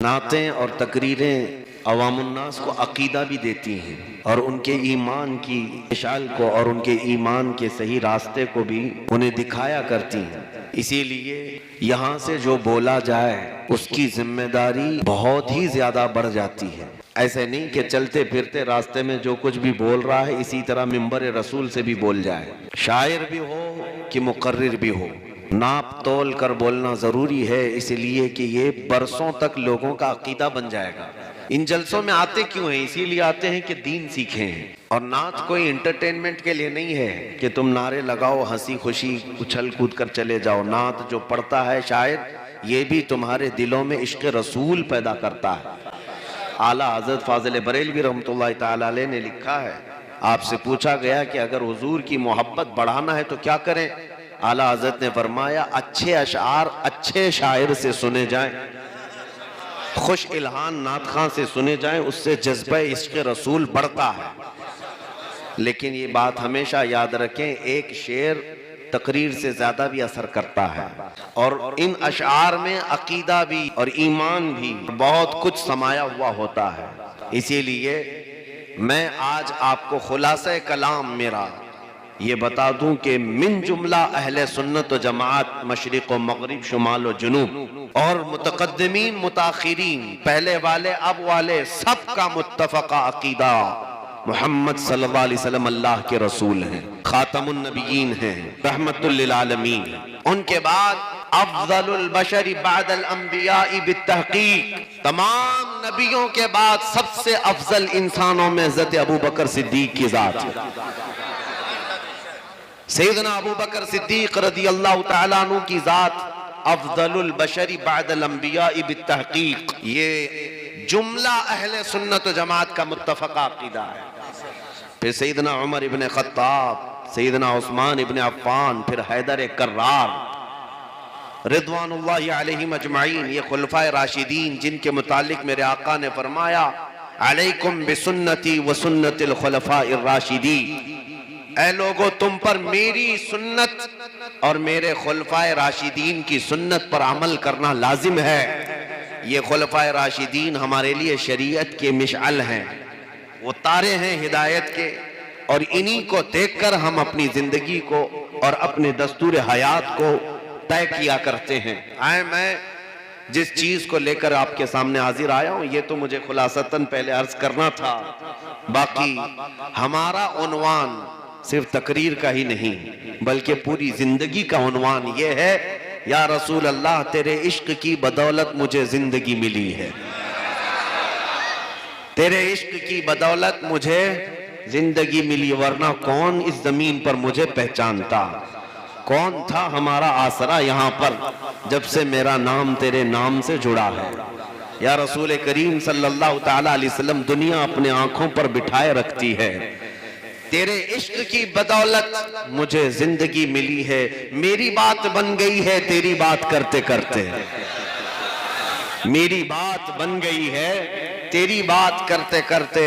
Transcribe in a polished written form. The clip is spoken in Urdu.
نعتیں اور تقریریں عوام الناس کو عقیدہ بھی دیتی ہیں اور ان کے ایمان کی مشعل کو اور ان کے ایمان کے صحیح راستے کو بھی انہیں دکھایا کرتی ہیں۔ اسی لیے یہاں سے جو بولا جائے اس کی ذمہ داری بہت ہی زیادہ بڑھ جاتی ہے۔ ایسے نہیں کہ چلتے پھرتے راستے میں جو کچھ بھی بول رہا ہے اسی طرح منبر رسول سے بھی بول جائے، شاعر بھی ہو کہ مقرر بھی ہو، ناپ تول کر بولنا ضروری ہے، اس لیے کہ یہ برسوں تک لوگوں کا عقیدہ بن جائے گا۔ ان جلسوں میں آتے کیوں ہیں؟ اسی لیے آتے ہیں کہ دین سیکھیں، اور نعت کوئی انٹرٹینمنٹ کے لیے نہیں ہے کہ تم نعرے لگاؤ، ہنسی خوشی اچھل کود کر چلے جاؤ۔ نعت جو پڑھتا ہے شاعر، یہ بھی تمہارے دلوں میں عشق رسول پیدا کرتا ہے۔ اعلیٰ حضرت فاضل بریلوی رحمۃ اللہ تعالی علیہ نے لکھا ہے، آپ سے پوچھا گیا کہ اگر حضور کی محبت بڑھانا ہے تو کیا کریں؟ اعلیٰ حضرت نے فرمایا اچھے اشعار اچھے شاعر سے سنے جائیں، خوش الہان نعت خواں سے سنے جائیں، اس سے جذبہ عشق رسول بڑھتا ہے۔ لیکن یہ بات ہمیشہ یاد رکھیں، ایک شعر تقریر سے زیادہ بھی اثر کرتا ہے، اور ان اشعار میں عقیدہ بھی اور ایمان بھی بہت کچھ سمایا ہوا ہوتا ہے۔ اسی لیے میں آج آپ کو خلاصہ کلام میرا یہ بتا دوں کہ من جملہ اہل سنت و جماعت مشرق و مغرب شمال و جنوب اور متقدمین متاخرین پہلے والے اب والے سب کا متفقہ عقیدہ محمد صلی اللہ علیہ وسلم اللہ کے رسول ہیں، خاتم النبیین ہیں، رحمت للعالمین۔ ان کے بعد افضل البشر بعد الانبیاء بالتحقیق، تمام نبیوں کے بعد سب سے افضل انسانوں میں حضرت ابوبکر صدیق کی ذات ہے۔ سیدنا ابوبکر صدیق رضی اللہ تعالیٰ عنہ کی ذات افضل البشر بعد الانبیاء بالتحقیق، یہ جملہ اہل سنت و جماعت کا متفقہ عقیدہ ہے۔ پھر سیدنا عمر ابن خطاب، سیدنا عثمان ابن عفان، پھر حیدر کرار رضوان اللہ علیہم اجمعین، یہ خلفائے راشدین جن کے متعلق میرے آقا نے فرمایا علیکم بسنتی وسنت الخلفاء الراشدین، اے لوگو تم پر میری سنت اور میرے خلفائے راشدین کی سنت پر عمل کرنا لازم ہے۔ یہ خلفائے راشدین ہمارے لیے شریعت کے مشعل ہیں، وہ تارے ہیں ہدایت کے، اور انہی کو دیکھ کر ہم اپنی زندگی کو اور اپنے دستور حیات کو طے کیا کرتے ہیں۔ میں جس چیز کو لے کر آپ کے سامنے حاضر آیا ہوں یہ تو مجھے خلاصتاً پہلے عرض کرنا تھا، باقی ہمارا عنوان صرف تقریر کا ہی نہیں بلکہ پوری زندگی کا عنوان یہ ہے، یا رسول اللہ تیرے عشق کی بدولت مجھے زندگی ملی ہے، تیرے عشق کی بدولت مجھے زندگی ملی، ورنہ کون اس زمین پر مجھے پہچانتا، کون تھا ہمارا آسرا یہاں پر جب سے میرا نام تیرے نام سے جڑا ہے۔ یا رسول کریم صلی اللہ تعالیٰ علیہ وسلم دنیا اپنے آنکھوں پر بٹھائے رکھتی ہے، تیرے عشق کی بدولت مجھے زندگی ملی ہے، میری بات بن گئی ہے تیری بات کرتے کرتے، میری بات بن گئی ہے تیری بات کرتے کرتے۔